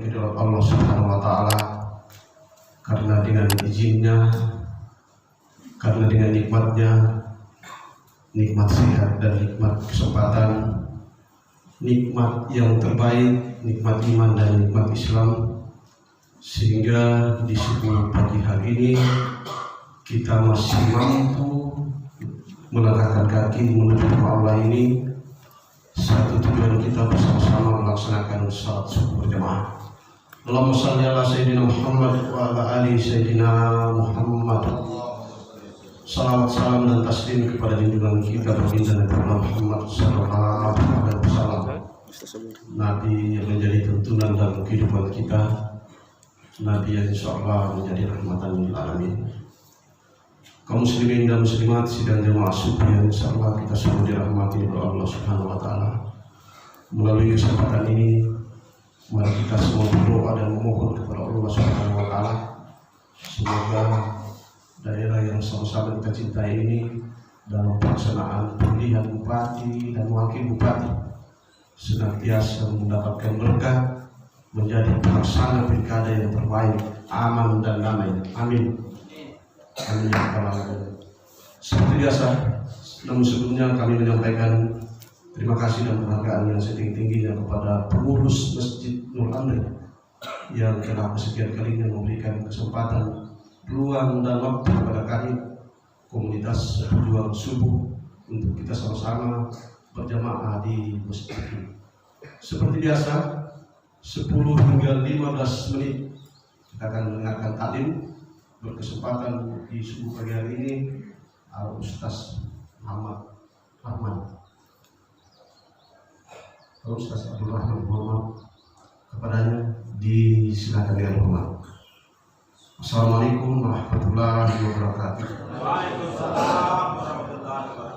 kepada Allah Subhanahu wa taala, karena dengan izinnya, karena dengan nikmatnya, nikmat sehat dan nikmat kesempatan, nikmat yang terbaik, nikmat iman dan nikmat Islam, sehingga di 10 pagi hari ini kita masih mampu melangkahkan kaki menuju ke Allah ini. Satu tujuan kita bersama-sama melaksanakan salat subuh berjamaah. Allahumma shalli ala sayyidina Muhammad wa ala ali sayyidina Muhammad. Salawat salam dan taslim kepada junjungan kita baginda Nabi Muhammad sallallahu alaihi wasallam, Nabi yang menjadi tuntunan dalam kehidupan kita, Nabi yang insyaallah menjadi rahmatan lil alamin. Kaum muslimin dan muslimat sidang jemaah subuh yang insyaallah kita semua dirahmati oleh Allah Subhanahu wa taala. Melalui kesempatan ini mari kita semua berdoa dan memohon kepada Allah Subhanahu wa taala, semoga daerah yang sama-sama kita cintai ini dalam pelaksanaan pemilihan bupati dan wakil bupati senantiasa mendapatkan berkah, menjadi pelaksana pilkada yang terbaik, aman dan damai. Amin. Amin ya rabbal alamin. Seperti biasa, namun sebelumnya kami menyampaikan terima kasih dan penghargaan yang setinggi-tingginya kepada pengurus Masjid Nur Amri yang telah kesekian kalinya memberikan kesempatan, peluang dan waktu kepada kami komunitas pejuang subuh untuk kita sama-sama berjamaah di masjid ini. Seperti biasa, 10 hingga 15 menit kita akan mendengarkan taklim. Berkesempatan di subuh pagi hari ini Ustaz Muhammad Rahman, Ustaz Abdul Rahman Muhammad, kepadanya disilakan dengan hormat. Assalamualaikum warahmatullahi wabarakatuh. Waalaikumsalam warahmatullahi wabarakatuh.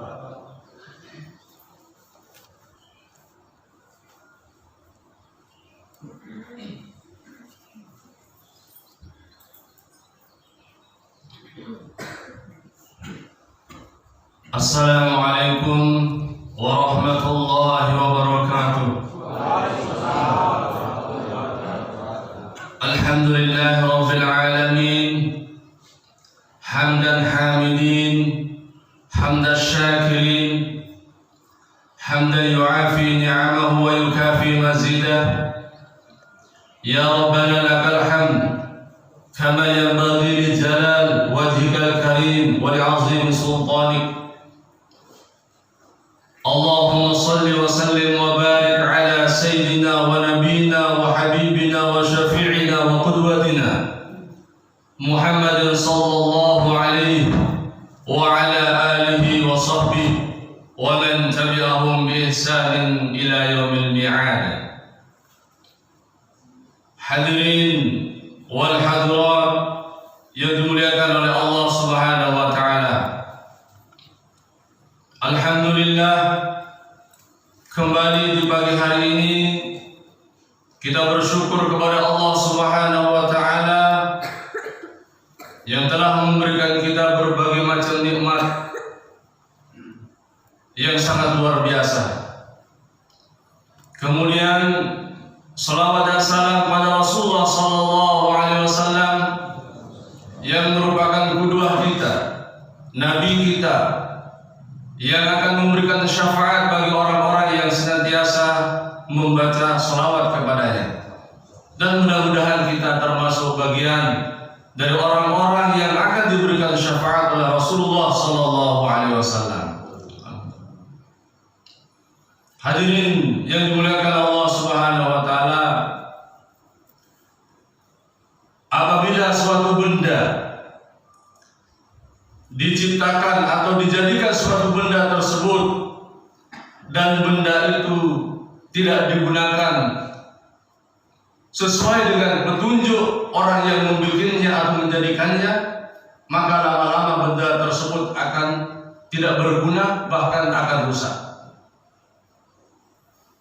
Assalamualaikum warahmatullahi wabarakatuh. Alhamdulillahi rabbil alamin, hamdan hamidin, hamdan syakirin, hamdan yu'afi ni'amahu wa yukafi mazidah. Ya Rabbana lakal hamd kama yanbaghi li jalal wajhikal karim wa li'azimi sultanik. Allahumma salli wa sallim wa barik ala sayyidina wa nabiyina wa habibina wa syafi'ina wa qudwatina Muhammadin sallallahu alaihi wa ala alihi wa sahbihi wa man tabi'ahum bi ihsanin ila yaumil mi'ad. Hadirin wal hadirat yang dimuliakan oleh Allah Subhanahu wa taala. Alhamdulillah, kembali di pagi hari ini kita bersyukur kepada Allah Subhanahu wa taala yang telah memberikan kita berbagai macam nikmat yang sangat luar biasa. Kemudian salawat dan salam kepada Rasulullah sallallahu alaihi wasallam yang merupakan qudwah kita, nabi kita, yang akan memberikan syafaat bagi orang-orang yang senantiasa membaca salawat kepadanya. Dan mudah-mudahan kita termasuk bagian dari orang-orang yang akan diberikan syafaat oleh Rasulullah sallallahu alaihi wasallam. Hadirin yang dimuliakan Allah Subhanahu wa taala, apabila suatu benda diciptakan atau dijadikan suatu benda tersebut dan benda itu tidak digunakan sesuai dengan petunjuk orang yang membuatnya atau menjadikannya, maka lama-lama benda tersebut akan tidak berguna, bahkan akan rusak.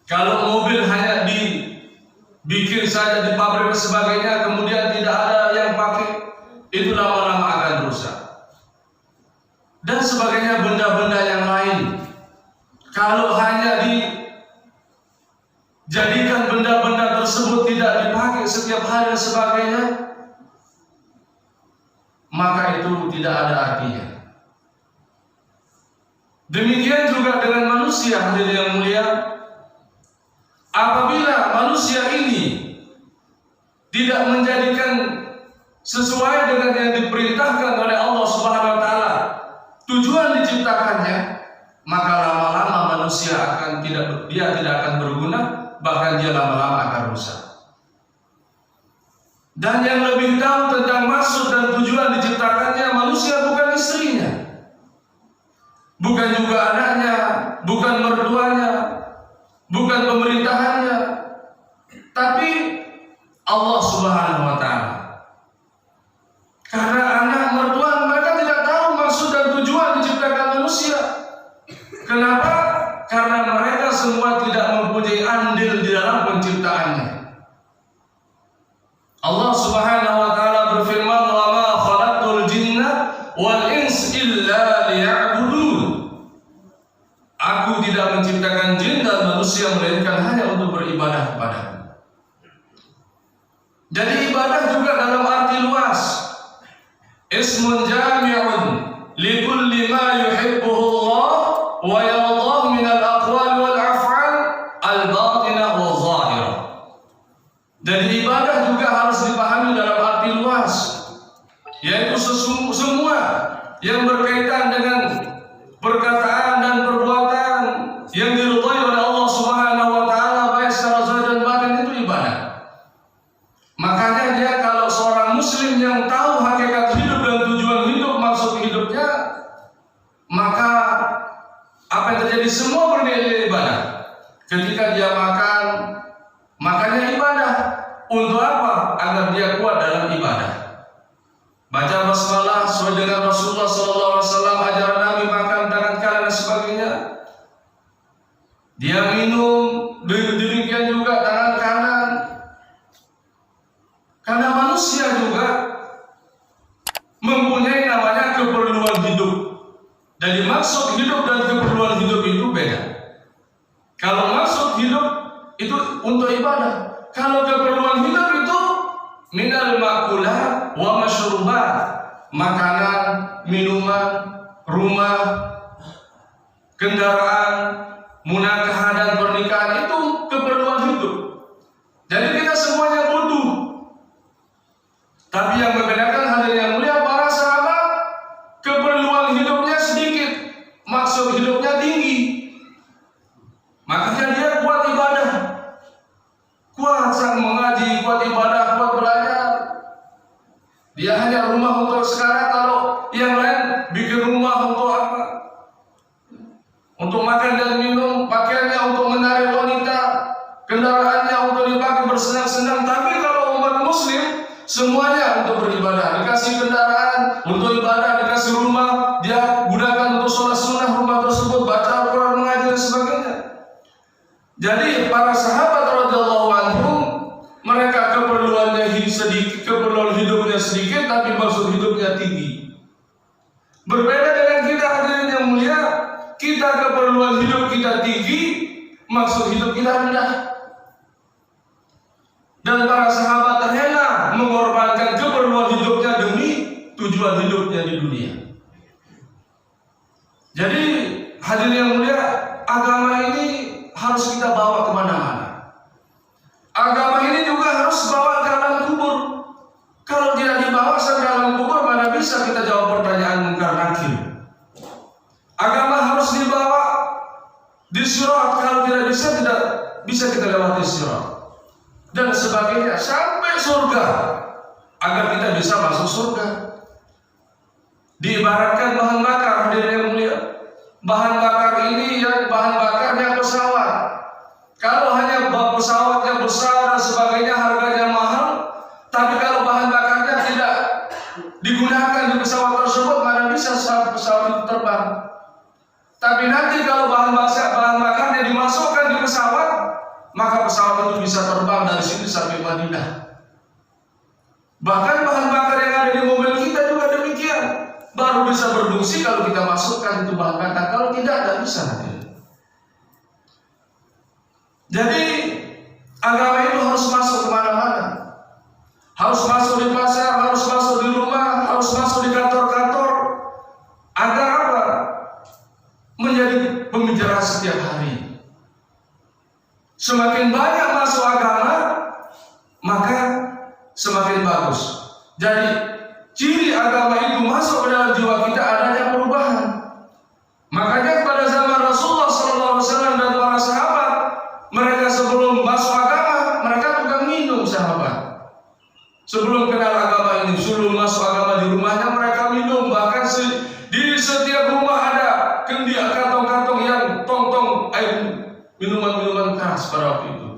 Kalau mobil hanya dibikin saja di pabrik dan sebagainya, kemudian tidak ada yang pakai, itu lama-lama akan rusak. Dan sebagainya benda-benda yang lain, kalau hanya dijadikan benda-benda tersebut tersebut tidak dipakai setiap hari dan sebagainya, maka itu tidak ada artinya. Demikian juga dengan manusia, hadirin yang mulia. Apabila manusia ini tidak menjadikan sesuai dengan yang diperintahkan oleh Allah Subhanahu wa taala tujuan diciptakannya, maka lama-lama manusia tidak akan berguna, bahkan dia lama-lama akan rusak. Dan yang lebih tahu tentang maksud dan tujuan diciptakannya manusia bukan istrinya, bukan juga anaknya, bukan mertuanya, bukan pemerintahannya, tapi Allah Subhanahu wa taala. Karena anak mertua mereka tidak tahu maksud dan tujuan diciptakan manusia. Kenapa? Karena mereka semua tidak mempunyai andil di dalam penciptaannya. Allah Subhanahu wa taala berfirman, "Wa ma khalaqtul jinna wal ins illa liya'budun." Aku tidak menciptakan jin dan manusia melainkan hanya untuk beribadah kepada-Ku. Jadi ibadah juga dalam arti luas. Ismun jami'un likulli ma yuhibbuhu Allah wa yardah min al-aqwal wal af'al al-batinah wa zahirah. Jadi ibadah juga harus dipahami dalam arti luas, yaitu semua yang berkaitan dengan perkataan dan perbuatan yang diridhai oleh Allah Subhanahu wa taala, baik secara zahir dan batin, itu ibadah. Makanya dia kalau seorang muslim yang tahu hakikat hidup dan tujuan hidup, maksud hidupnya, maka apa yang terjadi semua bernilai ibadah. Ketika dia makan, makannya ibadah. Untuk apa? Agar dia kuat dalam ibadah. Baca basmalah sesuai dengan Rasulullah SAW, ajaran Nabi, makan tangan kanan dan sebagainya. Dia minum, demikian juga tangan kanan. Karena manusia juga mempunyai namanya keperluan hidup. Jadi maksud hidup dan keperluan hidup itu beda. Kalau maksud hidup itu untuk ibadah. Kalau keperluan hidup itu minal makulah wa masyrubat, makanan, minuman, rumah, kendaraan, munakahah dan pernikahan, itu keperluan hidup. Jadi kita semuanya butuh. Tapi yang membedakan, hadirin yang mulia, para sahabat keperluan hidupnya sedikit, maksud hidupnya tinggi. Makanya dia kuat ibadah, kuat sang mengaji, kuat ibadah, kuat belajar. Dia hanya rumah untuk sekarang, kalau yang lain bikin rumah untuk apa? Untuk makan dan minum, pakaiannya untuk menarik wanita, kendaraannya untuk dipakai bersenang-senang. Tapi kalau umat muslim semuanya untuk beribadah, dikasih kendaraan untuk ibadah, dikasih rumah, dia gunakan untuk sholat sunnah rumah tersebut, baca Al-Quran, mengaji dan sebagainya. Jadi para sahabat radhiyallahu anhum, mereka keperluannya sedikit, keperluan hidupnya sedikit, tapi maksud hidupnya tinggi. Berbeda dengan kita, hadirin yang mulia, kita keperluan hidup kita tinggi, maksud hidup kita rendah. Dan para sahabat rela mengorbankan keperluan hidupnya demi tujuan hidupnya di dunia. Jadi hadirin yang mulia, agama ini harus kita bawa kemana-mana. Agama ini juga harus bawa ke alam kubur. Kalau tidak dibawa sampai alam kubur, mana bisa kita jawab pertanyaan mungkar nakir. Agama harus dibawa di sirat, kalau tidak bisa kita lewati sirat dan sebagainya sampai surga, agar kita bisa masuk surga. Diibaratkan bahan bakar, hadirin yang mulia. Bahan bakar ini yang bahan bakarnya pesawat. Kalau hanya pesawatnya besar dan sebagainya, harganya mahal. Tapi kalau bahan bakarnya tidak digunakan di pesawat tersebut, mana bisa pesawat itu terbang. Tapi nanti kalau bahan bakarnya dimasukkan di pesawat, maka pesawat itu bisa terbang dari sini sampai Madinah. Bahkan bahan bakar yang ada di mobil kita juga demikian, baru bisa berfungsi kalau kita masukkan itu bahan bakar. Kalau tidak bisa nanti. Jadi agama itu harus masuk kemana setiap hari. Semakin banyak masuk agama, maka semakin bagus. Jadi ciri agama itu masuk ke dalam jiwa kita adanya perubahan. Makanya pada zaman Rasulullah SAW dan para sahabat, mereka sebelum masuk agama, mereka tukang minum sahabat. Sebelum kenal agama ini, sebelum masuk agama di rumahnya mereka minum. Bahkan di setiap rumah ada kendia kantong-kantong yang tong-tong air minuman-minuman keras pada waktu itu.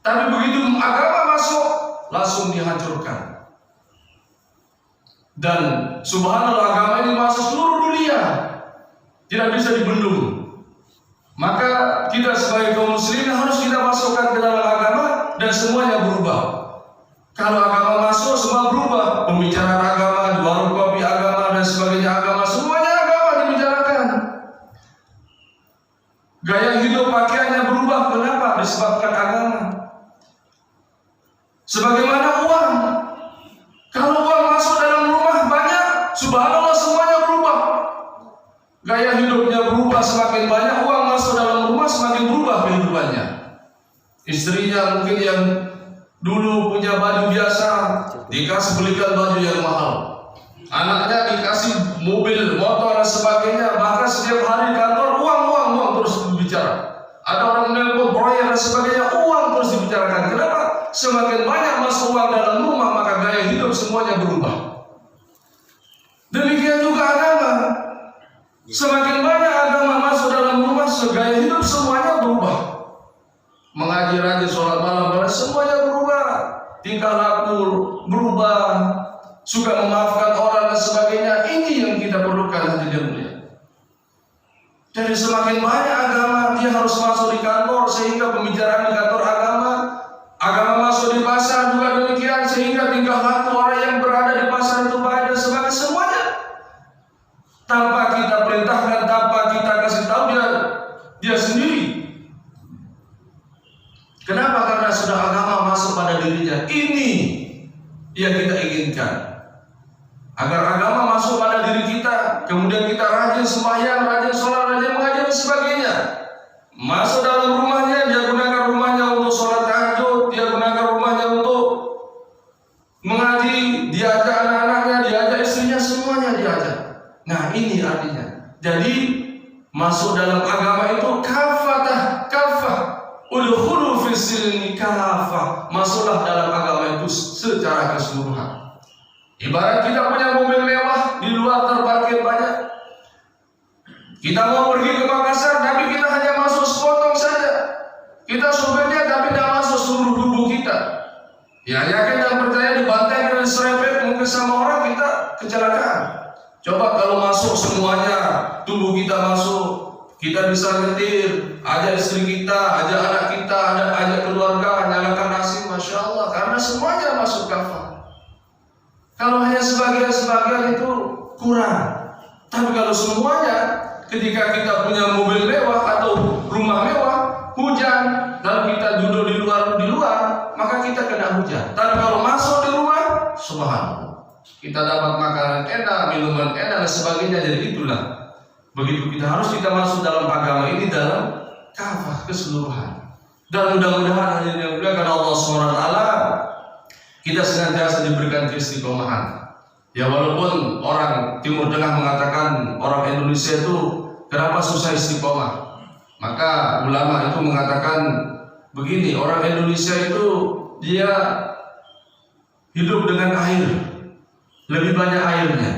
Tapi begitu agama masuk, langsung dihancurkan. Dan subhanallah, agama ini masuk seluruh dunia, tidak bisa dibendung. Maka kita sebagai kaum muslimin harus kita masukkan ke dalam agama dan semuanya berubah. Kalau agama masuk, semua berubah. Pembicaraan agama, di warung kopi agama dan sebagainya agama, semuanya agama dibicarakan. Gaya hidup pakaiannya berubah. Kenapa? Disebabkan agama. Sebagaimana uang. Kalau uang masuk dalam rumah banyak, subhanallah semuanya berubah. Gaya hidupnya berubah, semakin banyak uang masuk dalam rumah, semakin berubah kehidupannya. Istrinya mungkin yang dulu punya baju biasa, dikasih belikan baju yang mahal. Anaknya dikasih mobil, motor dan sebagainya. Bahkan setiap hari kantor uang terus berbicara. Ada orang menelpon proyek dan sebagainya, uang terus dibicarakan. Kenapa? Semakin banyak masuk uang dalam rumah, maka gaya hidup semuanya berubah. Demikian juga agama. Semakin banyak agama masuk dalam rumah, gaya hidup semuanya berubah. Mengaji rajin, sholat malam, semuanya berubah. Tingkah laku berubah, suka memaafkan orang dan sebagainya. Ini yang kita perlukan hadirin mulia. Jadi semakin banyak agama, dia harus masuk di kantor sehingga pembicaraan di kantor agama. Agama masuk di pasar juga demikian, sehingga tingkah laku orang yang berada di pasar itu baik dan sebagainya. Semuanya tanpa kita perintahkan, tanpa kita kasih tahu, dia sendiri. Kenapa? Karena sudah agama masuk pada dirinya. Ini yang kita inginkan. Agar agama masuk pada diri kita, kemudian kita rajin sembahyang, rajin sholat, rajin mengaji dan sebagainya. Masuk dalam rumahnya, dia gunakan rumahnya untuk sholat tahajud, dia gunakan rumahnya untuk mengaji, dia ajak anak-anaknya, dia ajak istrinya, semuanya diajak. Nah, ini artinya. Jadi masuk dalam agama itu kafah. Udkhulu fis silmi kafah. Masuklah dalam agama itu secara keseluruhan. Ibarat kita punya mobil mewah, di luar terparkir banyak. Kita mau pergi ke Makassar, tapi kita hanya masuk sepotong saja. Kita sopirnya, tapi tidak masuk seluruh tubuh kita. Ya, yakin dan percaya dibantai dan diserempet mungkin sama orang, kita kecelakaan. Coba kalau masuk semuanya, tubuh kita masuk, kita bisa nyetir, ajak istri kita, ajak anak kita, ajak keluarga, nyalakan nasi, masya Allah, karena semuanya masuk kafah. Kalau hanya sebagian itu kurang. Tapi kalau semuanya, ketika kita punya mobil mewah atau rumah mewah, hujan, lalu kita duduk di luar, maka kita kena hujan. Tapi kalau masuk di rumah, subhanallah, kita dapat makanan enak, minuman enak dan sebagainya. Jadi itulah. Begitu kita masuk dalam agama ini dalam kafah keseluruhan. Dan mudah-mudahan hanya yang dimuliakan Allah SWT, kita senantiasa diberikan keistiqomahan. Ya, walaupun orang Timur Tengah mengatakan orang Indonesia itu kenapa susah istiqomah, maka ulama itu mengatakan begini, orang Indonesia itu dia hidup dengan air, lebih banyak airnya.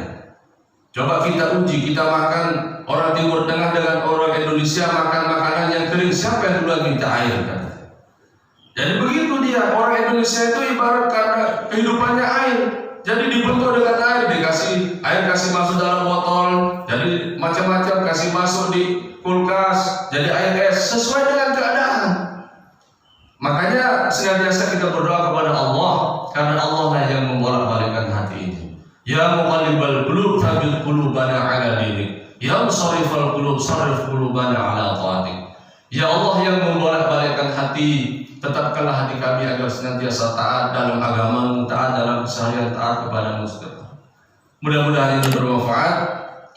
Coba kita uji, kita makan, orang Timur Tengah dengan orang Indonesia makan makanan yang kering, siapa yang duluan minta air kan? Jadi begitu dia, orang Indonesia itu ibarat karena kehidupannya air. Jadi dibentuk dengan air, dikasih air, kasih masuk dalam botol, jadi macam-macam, kasih masuk di kulkas, jadi air es, sesuai dengan keadaan. Makanya senantiasa kita berdoa kepada Allah, karena Allah lah yang membolak-balikkan hati ini. Ya muqallibal qulub, tsabbit qulubana ala dinik. Ya musarrifal qulub, sarrif qulubana ala thaatik. Ya Allah yang membolak-balikkan hati, tetapkanlah hati kami agar senantiasa taat dalam agama-Mu, taat dalam keseharian, taat kepada-Mu. Mudah-mudahan ini bermanfaat.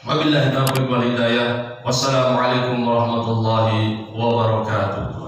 Wabillahi taufiq wal hidayah. Wassalamualaikum warahmatullahi wabarakatuh.